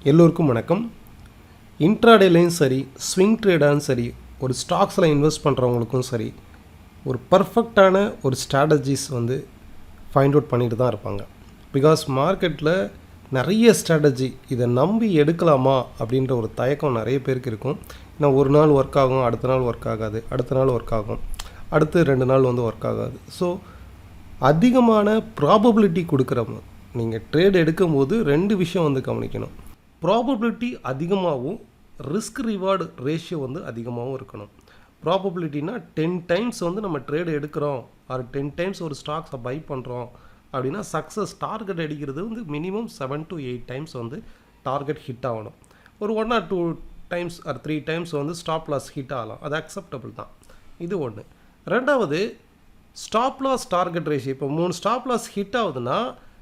எல்லோருக்கும் வணக்கம். இன்ட்ராடேலையும் சரி, ஸ்விங் ட்ரேடாலும் சரி, ஒரு ஸ்டாக்ஸில் இன்வெஸ்ட் பண்ணுறவங்களுக்கும் சரி, ஒரு பர்ஃபெக்டான ஒரு ஸ்ட்ராட்டஜிஸ் ஃபைண்ட் அவுட் பண்ணிட்டு தான் இருப்பாங்க. பிகாஸ் மார்க்கெட்டில் நிறைய ஸ்ட்ராட்டஜி இதை நம்பி எடுக்கலாமா அப்படின்ற ஒரு தயக்கம் நிறைய பேருக்கு இருக்கும். ஏன்னா ஒரு நாள் ஒர்க் ஆகும், அடுத்த நாள் ஒர்க் ஆகாது, அடுத்த நாள் ஒர்க் ஆகும், அடுத்து 2 நாள் ஒர்க் ஆகாது. ஸோ அதிகமான ப்ராபபிலிட்டி கொடுக்குறவங்க நீங்கள் ட்ரேட் எடுக்கும்போது 2 விஷயம் கவனிக்கணும். ப்ராபபிலிட்டி அதிகமாகவும் ரிஸ்க் ரிவார்டு ரேஷியோ அதிகமாகவும் இருக்கணும். ப்ராபபிலிட்டினா 10 டைம்ஸ் நம்ம ட்ரேடு எடுக்கிறோம், ஆர் 10 டைம்ஸ் ஒரு ஸ்டாக்ஸை பை பண்ணுறோம் அப்படின்னா சக்ஸஸ் டார்கெட் அடிக்கிறது minimum 7 to 8 times target hit ஆகணும். ஒரு 1 or 2 times or 3 times stop loss hit ஆகலாம். அது அக்செப்டபிள் தான். இது ஒன்று. ரெண்டாவது, ஸ்டாப் லாஸ் டார்கெட் ரேஷியோ. இப்போ 3 ஸ்டாப் லாஸ் ஹிட் ஆகுதுன்னா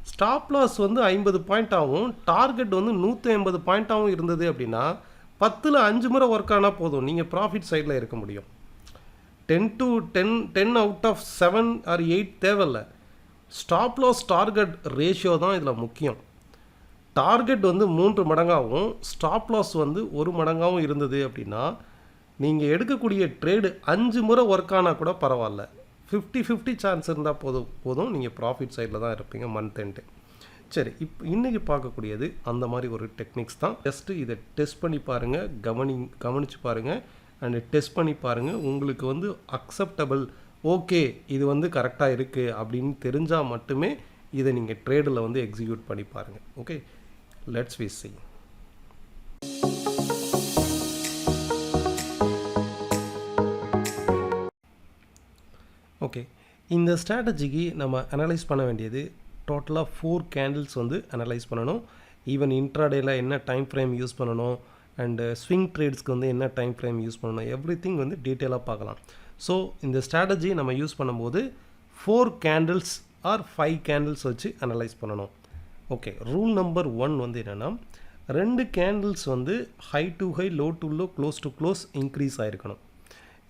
ஸ்டாப் லாஸ் 50 பாயிண்ட்டாகவும் டார்கெட் 150 பாயிண்ட்டாகவும் இருந்தது அப்படின்னா 10ல் 5 முறை ஒர்க் ஆனால் போதும், நீங்கள் ப்ராஃபிட் சைடில் இருக்க முடியும். 10 அவுட் ஆஃப் 7 or 8 தேவையில்லை. ஸ்டாப் லாஸ் டார்கெட் ரேஷியோ தான் இதில் முக்கியம். டார்கெட் 3 மடங்காகவும் ஸ்டாப் லாஸ் 1 மடங்காகவும் இருந்தது அப்படின்னா நீங்கள் எடுக்கக்கூடிய ட்ரேடு 5 முறை ஒர்க் ஆனால் கூட பரவாயில்ல. 50-50 சான்ஸ் இருந்தால் போதும் நீங்கள் ப்ராஃபிட் சைடில் தான் இருப்பீங்க மந்த் எண்டு. சரி, இப்போ இன்றைக்கி பார்க்கக்கூடியது அந்த மாதிரி ஒரு டெக்னிக்ஸ் தான். ஜஸ்ட்டு இதை டெஸ்ட் பண்ணி பாருங்கள், கவனித்து பாருங்கள், அண்டு டெஸ்ட் பண்ணி பாருங்கள். உங்களுக்கு அக்செப்டபிள், ஓகே இது கரெக்டாக இருக்குது அப்படின்னு தெரிஞ்சால் மட்டுமே இதை நீங்கள் ட்ரேடில் எக்ஸிக்யூட் பண்ணி பாருங்கள். Okay, let's we see. Okay, இந்த ஸ்ட்ராட்டஜிக்கு நம்ம அனலைஸ் பண்ண வேண்டியது டோட்டலாக 4 கேண்டில்ஸ் அனலைஸ் பண்ணணும். ஈவன் இன்ட்ராடேயில் என்ன டைம் ஃப்ரேம் யூஸ் பண்ணணும், அண்டு ஸ்விங் ட்ரேட்ஸ்க்கு என்ன டைம் ஃப்ரேம் யூஸ் பண்ணணும், எவ்ரி திங் டீட்டெயிலாக பார்க்கலாம். ஸோ இந்த ஸ்ட்ராட்டஜி நம்ம யூஸ் பண்ணும்போது 4 கேண்டில்ஸ் ஆர் 5 கேண்டில்ஸ் வச்சு அனலைஸ் பண்ணணும். ஓகே, ரூல் நம்பர் 1 என்னென்னா 2 candles high to high, low to low, close to close increase ஆகிருக்கணும்.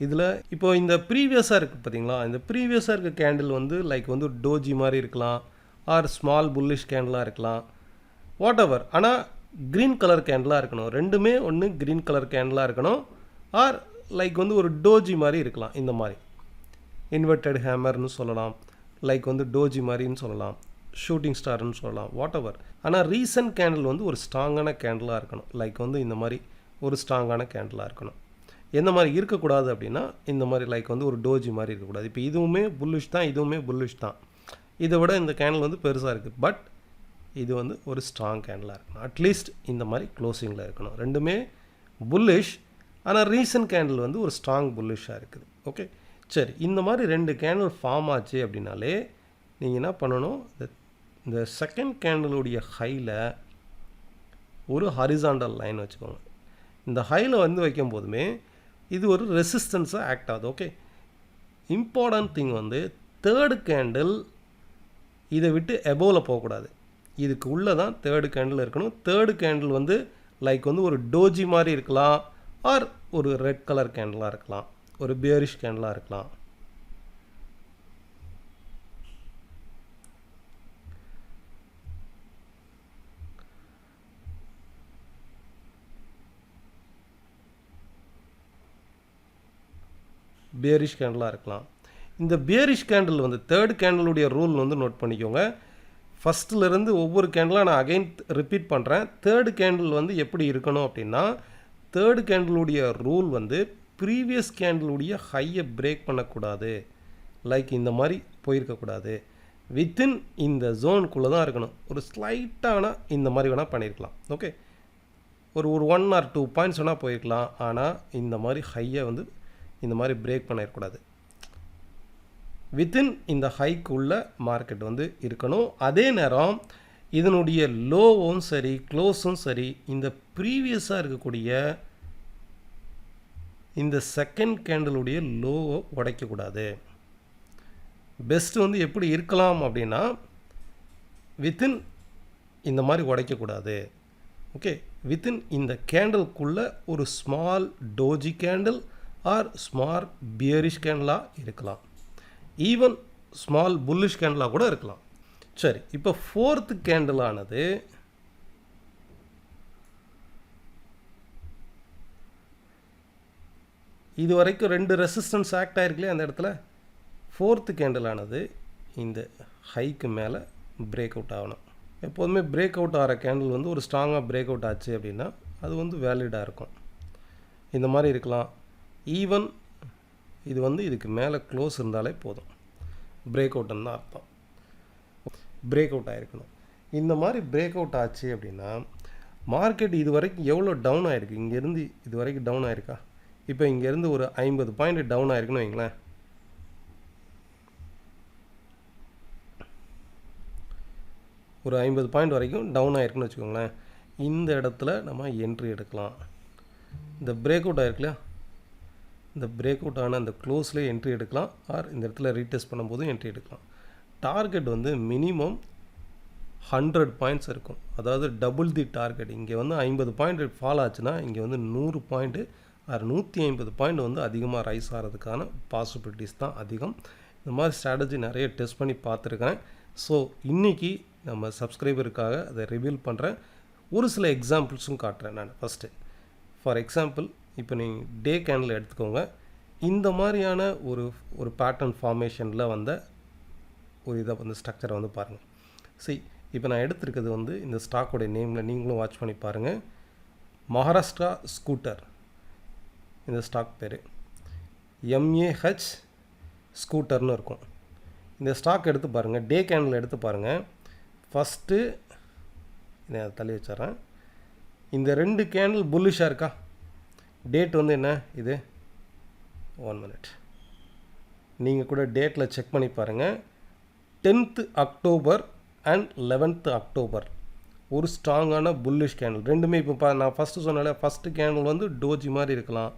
இதில் இப்போ இந்த ப்ரீவியஸாக இருக்குது பார்த்தீங்களா, இந்த ப்ரீவியஸாக இருக்க கேண்டில் லைக் டோஜி மாதிரி இருக்கலாம், ஆர் ஸ்மால் புல்லிஷ் கேண்டிலாக இருக்கலாம், வாட் எவர். ஆனால் க்ரீன் கலர் கேண்டிலாக இருக்கணும். ரெண்டுமே ஒன்று க்ரீன் கலர் கேண்டிலாக இருக்கணும், ஆர் லைக் ஒரு டோஜி மாதிரி இருக்கலாம். இந்த மாதிரி இன்வெர்டட் ஹேமர்னு சொல்லலாம், லைக் டோஜி மாதிரின்னு சொல்லலாம், ஷூட்டிங் ஸ்டார்னு சொல்லலாம், வாட் எவர். ஆனால் ரீசன்ட் கேண்டில் ஒரு ஸ்ட்ராங்கான கேண்டிலாக இருக்கணும். லைக் இந்த மாதிரி ஒரு ஸ்ட்ராங்கான கேண்டிலாக இருக்கணும். எந்த மாதிரி இருக்கக்கூடாது அப்படின்னா இந்த மாதிரி லைக் ஒரு டோஜி மாதிரி இருக்கக்கூடாது. இப்போ இதுவுமே புல்லிஷ் தான், இதுவுமே புல்லிஷ் தான். இதை விட இந்த கேண்டில் பெருசாக இருக்குது, பட் இது ஒரு ஸ்ட்ராங் கேண்டிலாக இருக்கணும். அட்லீஸ்ட் இந்த மாதிரி க்ளோசிங்கில் இருக்கணும். ரெண்டுமே புல்லிஷ், ஆனால் ரீசன்ட் கேண்டில் ஒரு ஸ்ட்ராங் புல்லிஷாக இருக்குது. ஓகே, சரி, இந்த மாதிரி 2 கேண்டில் ஃபார்ம் ஆச்சு அப்படின்னாலே நீங்கள் என்ன பண்ணணும், இந்த செகண்ட் கேண்டிலுடைய ஹையில் ஒரு ஹரிசாண்டல் லைன் வச்சுக்கோங்க. இந்த ஹையில் வைக்கும் போதுமே இது ஒரு ரெசிஸ்டன்ஸாக ஆக்ட் ஆகுது. Okay, important thing third candle இதை விட்டு எபோவில் போகக்கூடாது. இதுக்கு உள்ளே தான் தேர்டு கேண்டில் இருக்கணும். தேர்டு கேண்டில் லைக் ஒரு டோஜி மாதிரி இருக்கலாம், ஆர் ஒரு ரெட் கலர் கேண்டிலாக இருக்கலாம், ஒரு பியரிஷ் கேண்டிலாக இருக்கலாம். பியரிஷ் கேண்டிலாக இருக்கலாம். இந்த பியரிஷ் கேண்டில் தேர்ட் கேண்டிலுடைய ரூல் நோட் பண்ணிக்கோங்க. ஃபஸ்ட்டிலேருந்து ஒவ்வொரு கேண்டிலாக நான் அகைன் ரிப்பீட் பண்ணுறேன். தேர்டு கேண்டில் எப்படி இருக்கணும் அப்படின்னா, தேர்டு கேண்டிலுடைய ரூல் ப்ரீவியஸ் கேண்டிலுடைய ஹையை பிரேக் பண்ணக்கூடாது. லைக் இந்த மாதிரி போயிருக்கக்கூடாது. வித்தின் இந்த ஜோனுக்குள்ளே தான் இருக்கணும். ஒரு ஸ்லைட்டான இந்த மாதிரி வேணால் பண்ணியிருக்கலாம். ஓகே, ஒரு 1 or 2 பாயிண்ட்ஸ் வேணால் போயிருக்கலாம். ஆனால் இந்த மாதிரி ஹையை இந்த மாதிரி பிரேக் பண்ணிடக்கூடாது. வித்தின் இந்த ஹைக்குள்ள மார்க்கெட் இருக்கணும். அதே நேரம் இதனுடைய லோவும் சரி, க்ளோஸும் சரி, இந்த ப்ரீவியஸாக இருக்கக்கூடிய இந்த செகண்ட் கேண்டிலுடைய லோவை உடைக்கக்கூடாது. பெஸ்ட்டு எப்படி இருக்கலாம் அப்படின்னா, வித்தின் இந்த மாதிரி உடைக்கக்கூடாது. ஓகே, வித்தின் இந்த கேண்டிலுக்குள்ளே ஒரு small doji candle or small bearish கேண்டிலாக இருக்கலாம், ஈவன் ஸ்மால் புல்லிஷ் கேண்டிலாக கூட இருக்கலாம். சரி, இப்போ 4th கேண்டிலானது இது வரைக்கும் 2 ரெசிஸ்டன்ஸ் ஆக்ட் ஆகிருக்குல்லையே அந்த இடத்துல. 4th கேண்டில் ஆனது இந்த ஹைக்கு மேலே பிரேக் அவுட் ஆகணும். எப்போதுமே பிரேக் அவுட் ஆகிற கேண்டில் வந்து ஒரு ஸ்ட்ராங்காக பிரேக் அவுட் ஆச்சு அப்படின்னா அது வந்து வேலிடாக இருக்கும். இந்த மாதிரி இருக்கலாம். ஈவன் இது வந்து இதுக்கு மேலே க்ளோஸ் இருந்தாலே போதும், பிரேக் அவுட்டுன்னு தான் அர்த்தம். பிரேக் அவுட் ஆகிருக்கணும். இந்த மாதிரி பிரேக் அவுட் ஆச்சு அப்படின்னா மார்க்கெட் இது வரைக்கும் எவ்வளோ டவுன் ஆகிருக்கு, இங்கேருந்து இது வரைக்கும் டவுன் ஆகிருக்கா. இப்போ இங்கேருந்து ஒரு 50 பாயிண்ட் டவுன் ஆகிருக்குன்னு வைங்களேன். ஒரு 50 பாயிண்ட் வரைக்கும் டவுன் ஆகிருக்குன்னு வச்சுக்கோங்களேன். இந்த இடத்துல நம்ம என்ட்ரி எடுக்கலாம். இந்த பிரேக் அவுட் ஆகிருக்குல்லையா, இந்த பிரேக் அவுட் ஆன அந்த க்ளோஸ்லேயே என்ட்ரி எடுக்கலாம், ஆர் இந்த இடத்துல ரீடெஸ்ட் பண்ணும்போதும் என்ட்ரி எடுக்கலாம். டார்கெட் வந்து மினிமம் 100 பாயிண்ட்ஸ் இருக்கும். அதாவது டபுள் தி டார்கெட். இங்கே வந்து 50 பாயிண்ட் ஃபால் ஆச்சுன்னா இங்கே வந்து 100 பாயிண்ட்டு ஆர் 150 பாயிண்ட் வந்து அதிகமாக ரைஸ் ஆகிறதுக்கான பாசிபிலிட்டிஸ் தான் அதிகம். இந்த மாதிரி ஸ்ட்ராட்டஜி நிறைய டெஸ்ட் பண்ணி பார்த்துருக்கேன். ஸோ இன்றைக்கி நம்ம சப்ஸ்கிரைபருக்காக அதை ரிவீல் பண்ணுறேன். ஒரு சில எக்ஸாம்பிள்ஸும் காட்டுறேன் நான். ஃபஸ்ட்டு ஃபார் எக்ஸாம்பிள், இப்போ நீங்கள் டே கேண்டில் எடுத்துக்கோங்க. இந்த மாதிரியான ஒரு பேட்டர்ன் ஃபார்மேஷனில் வந்த ஒரு இதை வந்து ஸ்ட்ரக்சரை வந்து பாருங்கள். சரி, இப்போ நான் எடுத்திருக்கிறது வந்து இந்த ஸ்டாக்கோடைய நேமில் நீங்களும் வாட்ச் பண்ணி பாருங்கள். மகாராஷ்டிரா ஸ்கூட்டர் இந்த ஸ்டாக் பேர் MAH ஸ்கூட்டர்னு இருக்கும். இந்த ஸ்டாக் எடுத்து பாருங்கள், டே கேண்டில் எடுத்து பாருங்கள். ஃபஸ்ட்டு நான் தள்ளி வச்சிட்றேன். இந்த 2 கேண்டில் புல்லிஷாக இருக்கா. டேட் வந்து என்ன இது, 1 மினிட், நீங்கள் கூட டேட்டில் செக் பண்ணி பாருங்கள். 10th October and 11th October ஒரு ஸ்ட்ராங்கான புல்லிஷ் கேண்டில். ரெண்டுமே இப்போ நான் ஃபஸ்ட்டு சொன்னாலே, ஃபஸ்ட்டு கேண்டில் வந்து டோஜி மாதிரி இருக்கலாம்,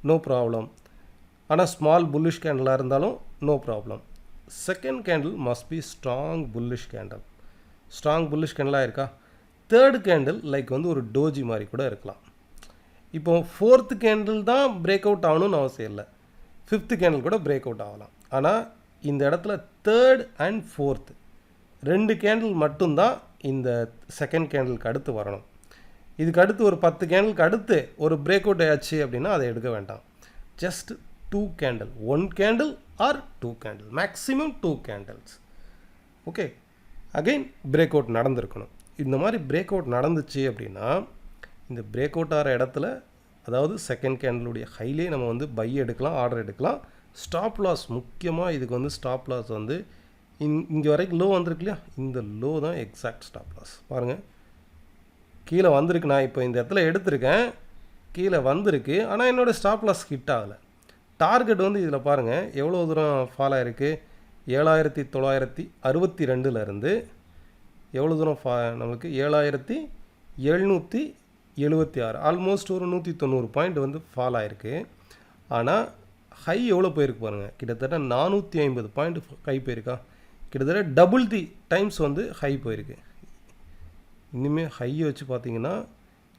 நோ ப்ராப்ளம். ஆனால் ஸ்மால் புல்லிஷ் கேண்டிலாக இருந்தாலும் no problem. Second candle must be strong bullish candle. Strong bullish கேண்டிலாக இருக்கா. தேர்டு கேண்டில் லைக் வந்து ஒரு டோஜி மாதிரி கூட இருக்கலாம். இப்போ 4th கேண்டில் தான் பிரேக் அவுட் ஆகணும்னு அவசியம் இல்லை, 5th கேண்டில் கூட பிரேக் அவுட் ஆகலாம். ஆனால் இந்த இடத்துல 3rd அண்ட் 4th 2 கேண்டில் மட்டும்தான் இந்த செகண்ட் கேண்டிலுக்கு அடுத்து வரணும். இதுக்கு அடுத்து ஒரு 10 கேண்டிலுக்கு அடுத்து ஒரு பிரேக் அவுட் ஆச்சு அப்படின்னா அதை எடுக்க வேண்டாம். Just 2 candle, 1 candle or 2 candle, maximum 2 candles. Okay, again break out நடந்திருக்கணும். இந்த மாதிரி பிரேக் அவுட் நடந்துச்சு அப்படின்னா இந்த பிரேக் அவுட் ஆகிற இடத்துல, அதாவது செகண்ட் கேண்டிலுடைய ஹைலே நம்ம வந்து பை எடுக்கலாம், ஆர்டர் எடுக்கலாம். ஸ்டாப் லாஸ் முக்கியமாக இதுக்கு வந்து ஸ்டாப் லாஸ் வந்து இங்கே வரைக்கும் லோ வந்திருக்கு இல்லையா, இந்த லோ தான் எக்ஸாக்ட் ஸ்டாப் லாஸ். பாருங்கள், கீழே வந்திருக்கு. நான் இப்போ இந்த இடத்துல எடுத்திருக்கேன், கீழே வந்திருக்கு, ஆனால் என்னோடய ஸ்டாப் லாஸ் ஹிட் ஆகலை. டார்கெட் வந்து இதில் பாருங்கள் எவ்வளோ தூரம் ஃபால் ஆகிருக்கு. 7962 எவ்வளோ தூரம் நம்மளுக்கு 7776, ஆல்மோஸ்ட் ஒரு 190 பாயிண்ட் வந்து ஃபால் ஆகிருக்கு. ஆனால் ஹை எவ்வளோ போயிருக்கு பாருங்கள், கிட்டத்தட்ட 450 பாயிண்ட் ஹை போயிருக்கா. கிட்டத்தட்ட டபுள் தி டைம்ஸ் வந்து ஹை போயிருக்கு. இனிமேல் ஹையை வச்சு பார்த்தீங்கன்னா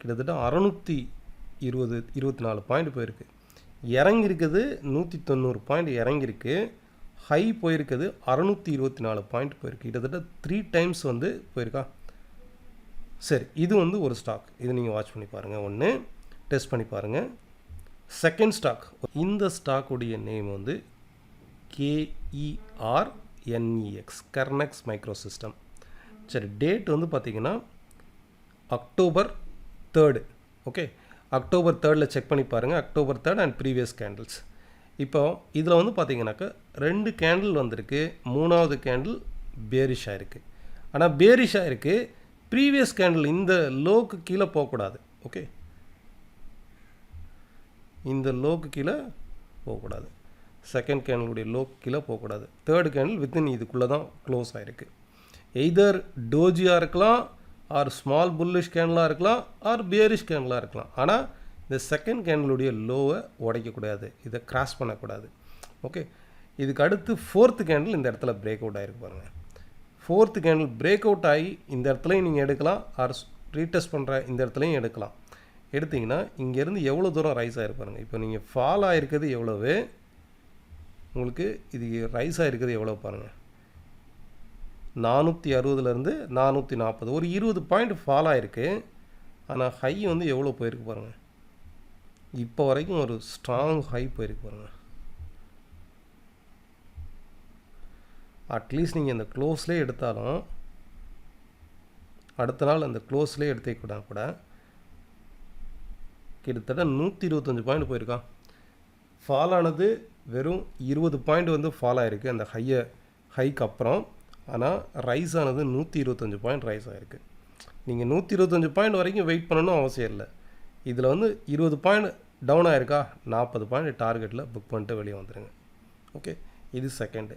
கிட்டத்தட்ட 624 பாயிண்ட் போயிருக்கு. இறங்கியிருக்குது 190 பாயிண்ட் இறங்கியிருக்கு. ஹை போயிருக்குது 624 பாயிண்ட் போயிருக்கு. கிட்டத்தட்ட 3 டைம்ஸ் வந்து போயிருக்கா. சரி, இது வந்து ஒரு ஸ்டாக். இது நீங்கள் வாட்ச் பண்ணி பாருங்கள், ஒன்று டெஸ்ட் பண்ணி பாருங்கள். செகண்ட் ஸ்டாக், இந்த ஸ்டாக்குடைய நேம் வந்து KERNEX, கர்னெக்ஸ் மைக்ரோ சிஸ்டம். சரி, டேட் வந்து பார்த்திங்கன்னா October 3rd. Okay, October 3rd check பண்ணி பாருங்கள். October 3rd and previous candles. இப்போ இதில் வந்து பார்த்தீங்கன்னாக்கா 2 கேண்டில் வந்திருக்கு, 3வது கேண்டில் பேரிஷாக இருக்குது. ஆனால் பேரிஷாக இருக்குது, ப்ரீவியஸ் கேண்டில் இந்த லோக்கு கீழே போகக்கூடாது. ஓகே, இந்த லோக்கு கீழே போகக்கூடாது, செகண்ட் கேண்டிலுடைய லோக்கு கீழே போகக்கூடாது. தேர்டு கேண்டில் வித்தின் இதுக்குள்ளே தான் க்ளோஸ் ஆகிருக்கு. எய்தர் டோஜியாக இருக்கலாம், ஆர் ஸ்மால் புல்லிஷ் கேண்டிலாக இருக்கலாம், ஆர் பேரிஷ் கேண்டிலாக இருக்கலாம். ஆனால் இந்த செகண்ட் கேண்டிலுடைய லோவை உடைக்கக்கூடாது, இதை கிராஸ் பண்ணக்கூடாது. ஓகே, இதுக்கு அடுத்து 4th கேண்டில் இந்த இடத்துல பிரேக் அவுட் ஆகிருக்கு பாருங்கள். 4th கேண்டில் பிரேக் அவுட் ஆகி இந்த இடத்துலையும் நீங்கள் எடுக்கலாம், ஆர் ரீடெஸ்ட் பண்ணுற இந்த இடத்துலையும் எடுக்கலாம். எடுத்திங்கன்னா இங்கேருந்து எவ்வளோ தூரம் ரைஸ் ஆகிருப்பாருங்க. இப்போ நீங்கள் ஃபால் ஆகிருக்கிறது எவ்வளவு, உங்களுக்கு இது ரைஸ் ஆகிருக்கிறது எவ்வளோ பாருங்கள், 460லேருந்து 440, ஒரு 20 பாயிண்ட் ஃபால் ஆகிருக்கு. ஆனால் ஹை வந்து எவ்வளோ போயிருக்கு பாருங்கள், இப்போ வரைக்கும் ஒரு ஸ்ட்ராங் ஹை போயிருக்கு பாருங்கள். அட்லீஸ்ட் நீங்கள் இந்த க்ளோஸ்லேயே எடுத்தாலும் அடுத்த நாள் அந்த க்ளோஸ்லேயே எடுத்துக்கூடா கூட கிட்டத்தட்ட 125 பாயிண்ட் போயிருக்கான். ஃபால் ஆனது வெறும் 20 பாயிண்ட் வந்து ஃபால் ஆகிருக்கு அந்த ஹைக்கு அப்புறம். ஆனால் ரைஸ் ஆனது 125 பாயிண்ட் ரைஸ் ஆகிருக்கு. நீங்கள் 125 பாயிண்ட் வரைக்கும் வெயிட் பண்ணணும் அவசியம் இல்லை. இதில் வந்து 20 பாயிண்ட் டவுன் ஆகிருக்கா, 40 பாயிண்ட் டார்கெட்டில் புக் பண்ணிட்டு வெளியே வந்துடுங்க. ஓகே, இது செகண்டு.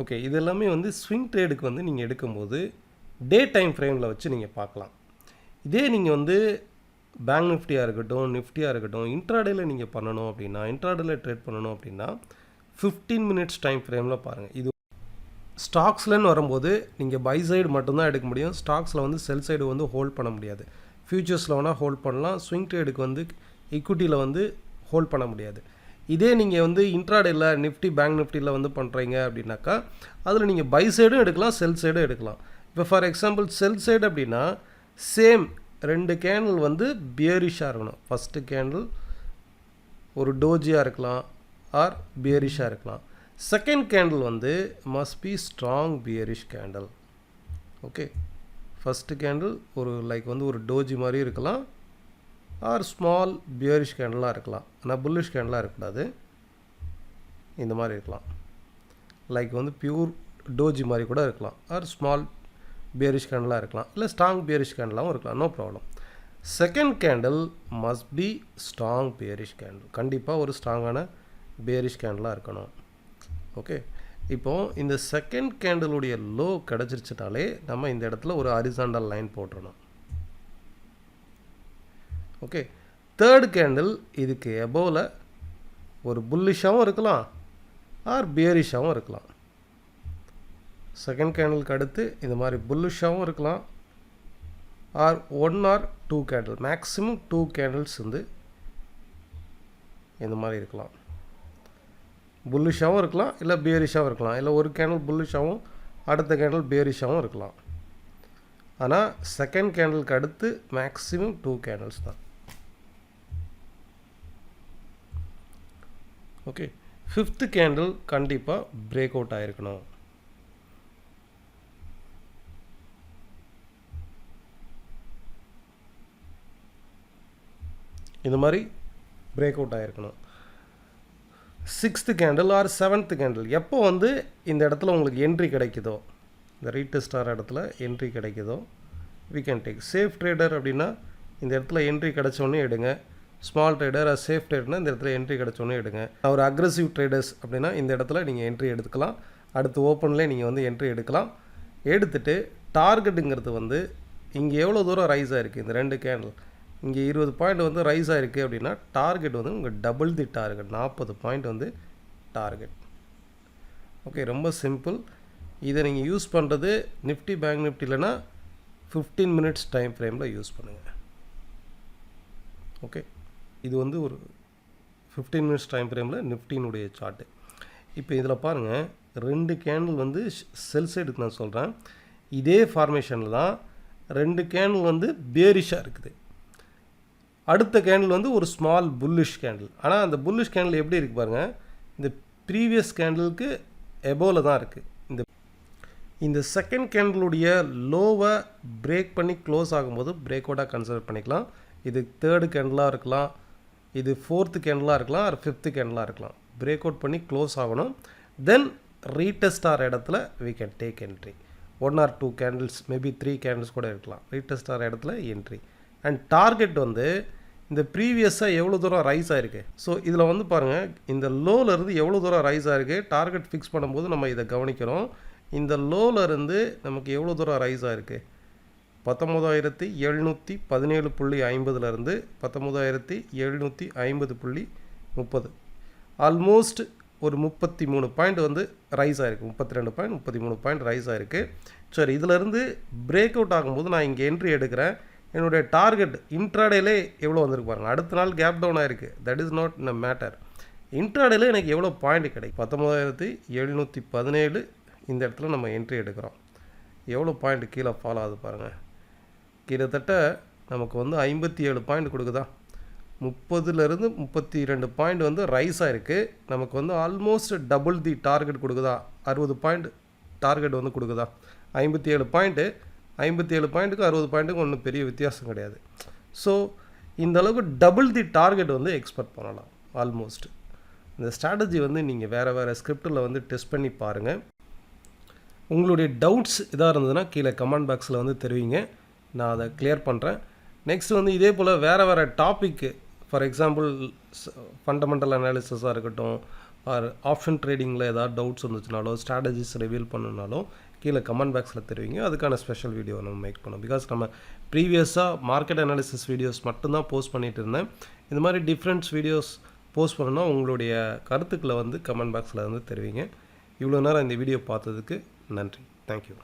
ஓகே, இது எல்லாமே வந்து ஸ்விங் ட்ரேடுக்கு வந்து நீங்கள் எடுக்கும்போது டே டைம் ஃப்ரேமில் வச்சு நீங்கள் பார்க்கலாம். இதே நீங்கள் வந்து பேங்க் நிஃப்டியாக இருக்கட்டும், நிஃப்டியாக இருக்கட்டும், இன்ட்ராடேயில் நீங்கள் பண்ணணும் அப்படின்னா, இன்ட்ராடேயில் ட்ரேட் பண்ணணும் அப்படின்னா 15 மினிட்ஸ் டைம் ஃப்ரேமில் பாருங்கள். இது ஸ்டாக்ஸ்லன்னு வரும்போது நீங்கள் பை சைடு மட்டும்தான் எடுக்க முடியும். ஸ்டாக்ஸில் வந்து செல் சைடு வந்து ஹோல்ட் பண்ண முடியாது. ஃபியூச்சர்ஸில் வேணால் ஹோல்ட் பண்ணலாம். ஸ்விங் ட்ரேடுக்கு வந்து ஈக்விட்டியில் வந்து ஹோல்ட் பண்ண முடியாது. இதே நீங்கள் வந்து இன்ட்ராடேயில் நிஃப்டி பேங்க் நிஃப்டியில் வந்து பண்ணுறீங்க அப்படின்னாக்கா அதில் நீங்கள் பை சைடும் எடுக்கலாம், செல் சைடும் எடுக்கலாம். இப்போ ஃபார் எக்ஸாம்பிள் செல் சைடு அப்படின்னா சேம் 2 கேண்டில் வந்து பியரிஷாக இருக்கணும். ஃபஸ்ட்டு கேண்டில் ஒரு டோஜியாக இருக்கலாம் ஆர் பியரிஷாக இருக்கலாம். செகண்ட் கேண்டில் வந்து must be strong bearish candle. Okay, first candle ஒரு லைக் வந்து ஒரு டோஜி மாதிரி இருக்கலாம் ஆர் ஸ்மால் பியரிஷ் கேண்டலாக இருக்கலாம். ஆனால் புல்லிஷ் கேண்டலாக இருக்கக்கூடாது, இந்த மாதிரி இருக்கலாம். லைக் வந்து பியூர் டோஜி மாதிரி கூட இருக்கலாம் ஆர் ஸ்மால் பியரிஷ் கேண்டலாக இருக்கலாம், இல்லை ஸ்ட்ராங் பியரிஷ் கேண்டலாகவும் இருக்கலாம், no problem. Second candle must be strong bearish candle. கண்டிப்பாக ஒரு ஸ்ட்ராங்கான பியரிஷ் கேண்டலாக இருக்கணும். ஓகே, இப்போது இந்த செகண்ட் கேண்டிலுடைய லோ கிடச்சிருச்சுனாலே நம்ம இந்த இடத்துல ஒரு ஹரிசாண்டல் லைன் போட்டுறணும். ஓகே, தேர்ட் கேண்டில் இதுக்கு எபோவில் ஒரு புல்லிஷாகவும் இருக்கலாம் ஆர் பியரிஷாகவும் இருக்கலாம். செகண்ட் கேண்டிலுக்கு அடுத்து இந்த மாதிரி புல்லிஷாகவும் இருக்கலாம் or 1 or 2 candle, maximum 2 candles வந்து இந்த மாதிரி இருக்கலாம். புல்லிஷாகவும் இருக்கலாம், இல்லை பியரிஷாகவும் இருக்கலாம், இல்லை ஒரு கேண்டில் புல்லிஷாகவும் அடுத்த கேண்டில் பியரிஷாகவும் இருக்கலாம். ஆனால் செகண்ட் கேண்டிலுக்கு அடுத்து மேக்ஸிமம் 2 கேண்டில்ஸ் தான். ஓகே, ஃபிஃப்த்து கேண்டில் கண்டிப்பாக பிரேக் அவுட் ஆகிருக்கணும். இந்த மாதிரி பிரேக் அவுட் ஆகிருக்கணும். Sixth candle or seventh candle எப்போ வந்து இந்த இடத்துல உங்களுக்கு என்ட்ரி கிடைக்குதோ, இந்த ரீடெஸ்ட் ஆகிற இடத்துல என்ட்ரி கிடைக்குதோ we can take. Safe trader அப்படின்னா இந்த இடத்துல என்ட்ரி கிடச்சோன்னே எடுங்க. ஸ்மால் ட்ரேடர் ஆர் சேஃப் ட்ரேடர்னால் இந்த இடத்துல என்ட்ரி கிடச்சோன்னே எடுங்க. ஒரு அக்ரெசிவ் ட்ரேடர்ஸ் அப்படின்னா இந்த இடத்துல நீங்கள் என்ட்ரி எடுத்துக்கலாம். அடுத்து ஓப்பன்லேயே நீங்கள் வந்து என்ட்ரி எடுக்கலாம். எடுத்துகிட்டு டார்கெட்டுங்கிறது வந்து இங்கே எவ்வளோ தூரம் ரைஸ் ஆகிருக்கு, இந்த 2 கேண்டில் இங்கே 20 பாயிண்ட் வந்து ரைஸ் ஆகிருக்கு அப்படின்னா டார்கெட் வந்து உங்கள் டபுள் தி டார்கெட், 40 பாயிண்ட் வந்து டார்கெட். ஓகே, ரொம்ப சிம்பிள். இதை நீங்கள் யூஸ் பண்ணுறது நிஃப்டி பேங்க் நிஃப்டிலனா 15 மினிட்ஸ் டைம் ஃப்ரேமில் யூஸ் பண்ணுங்கள். ஓகே, இது வந்து ஒரு 15 மினிட்ஸ் டைம் ஃப்ரேமில் நிஃப்டினுடைய சார்ட்டு. இப்போ இதில் பாருங்கள், 2 கேண்டில் வந்து செல் சைடுக்கு நான் சொல்கிறேன். இதே ஃபார்மேஷனில் தான் 2 கேண்டில் வந்து பேரிஷாக இருக்குது. அடுத்த கேண்டில் வந்து ஒரு ஸ்மால் புல்லிஷ் கேண்டில். ஆனால் அந்த புல்லிஷ் கேண்டில் எப்படி இருக்குது பாருங்கள், இந்த ப்ரீவியஸ் கேண்டிலுக்கு எபோவில் தான் இருக்குது. இந்த செகண்ட் கேண்டிலுடைய லோவை பிரேக் பண்ணி க்ளோஸ் ஆகும்போது பிரேக் அவுட்டாக கன்சிடர் பண்ணிக்கலாம். இது தேர்டு கேண்டிலாக இருக்கலாம், இது ஃபோர்த்து கேண்டிலாக இருக்கலாம், ஒரு ஃபிஃப்த்து கேண்டிலாக இருக்கலாம். பிரேக் அவுட் பண்ணி க்ளோஸ் ஆகணும். தென் ரீடெஸ்ட் ஆகிற இடத்துல we can take entry. 1 or 2 candles, maybe 3 candles கூட இருக்கலாம். ரீடெஸ்ட் ஆகிற இடத்துல என்ட்ரி. அண்ட் டார்கெட் வந்து இந்த ப்ரீவியஸாக எவ்வளோ தூரம் ரைஸ் ஆகிருக்கு. ஸோ இதில் வந்து பாருங்கள், இந்த லோவிலேருந்து எவ்வளோ தூரம் ரைஸ் ஆகிருக்கு டார்கெட் ஃபிக்ஸ் பண்ணும்போது நம்ம இதை கவனிக்கிறோம். இந்த லோவிலேருந்து நமக்கு எவ்வளோ தூரம் ரைஸ் ஆகிருக்கு, 19,717.50லேருந்து 19,750.30, ஆல்மோஸ்ட் ஒரு 33 பாயிண்ட் வந்து ரைஸ் ஆகிருக்கு. 32 பாயிண்ட் 33 பாயிண்ட் ரைஸ் ஆகிருக்கு. சரி, இதிலேருந்து பிரேக் அவுட் ஆகும்போது நான் இங்கே என்ட்ரி எடுக்கிறேன். என்னுடைய டார்கெட் இன்ட்ராடேலே எவ்வளோ வந்திருக்கு பாருங்கள். அடுத்த நாள் கேப் டவுன் ஆகிருக்கு, that is not in a matter. இன்ட்ராடேல எனக்கு எவ்வளோ பாயிண்ட் கிடைக்கும், 19,717. இந்த இடத்துல நம்ம என்ட்ரி எடுக்கிறோம். எவ்வளோ பாயிண்ட் கீழே ஃபாலோ ஆகுது பாருங்கள். கிட்டத்தட்ட நமக்கு வந்து 57 பாயிண்ட் கொடுக்குதா. 30லேருந்து 32 பாயிண்ட் வந்து ரைஸ் ஆகிருக்கு. நமக்கு வந்து ஆல்மோஸ்ட் டபுள் தி டார்கெட் கொடுக்குதா, 60 பாயிண்ட் டார்கெட் வந்து கொடுக்குதா, 57 பாயிண்ட்டு, 57 பாயிண்ட்டுக்கு 60 பாயிண்ட்டுக்கு ஒன்றும் பெரிய வித்தியாசம் கிடையாது. ஸோ இந்த அளவுக்கு டபுள் தி டார்கெட் வந்து எக்ஸ்பெக்ட் பண்ணலாம் ஆல்மோஸ்ட். இந்த ஸ்ட்ராட்டஜி வந்து நீங்கள் வேறு ஸ்கிரிப்டில் வந்து டெஸ்ட் பண்ணி பாருங்கள். உங்களுடைய டவுட்ஸ் எதாக இருந்ததுன்னா கீழே கமெண்ட் பாக்ஸில் வந்து தெரிவிங்க, நான் அதை கிளியர் பண்ணுறேன். நெக்ஸ்ட் வந்து இதே போல் வேறு டாப்பிக்கு, ஃபார் எக்ஸாம்பிள் ஃபண்டமெண்டல் அனாலிசிஸாக இருக்கட்டும், ஆர் ஆப்ஷன் ட்ரேடிங்கில் ஏதாவது டவுட்ஸ் இருந்துச்சுனாலோ, ஸ்ட்ராட்டஜிஸ் ரிவீல் பண்ணணுனாலும் கீழே கமெண்ட் பாக்ஸில் தெரிவிங்க. அதுக்கான ஸ்பெஷல் வீடியோ நம்ம மேக் பண்ணோம். பிகாஸ் நம்ம ப்ரீவியஸாக மார்க்கெட் அனாலிசிஸ் வீடியோஸ் மட்டும்தான் போஸ்ட் பண்ணிகிட்டு இருந்தேன். இந்த மாதிரி டிஃப்ரெண்ட்ஸ் வீடியோஸ் போஸ்ட் பண்ணணும்னா உங்களுடைய கருத்துக்களை வந்து கமெண்ட் பாக்ஸில் வந்து தெரிவிங்க. இவ்வளோ நேரம் இந்த வீடியோ பார்த்ததுக்கு நன்றி. தேங்க்யூ.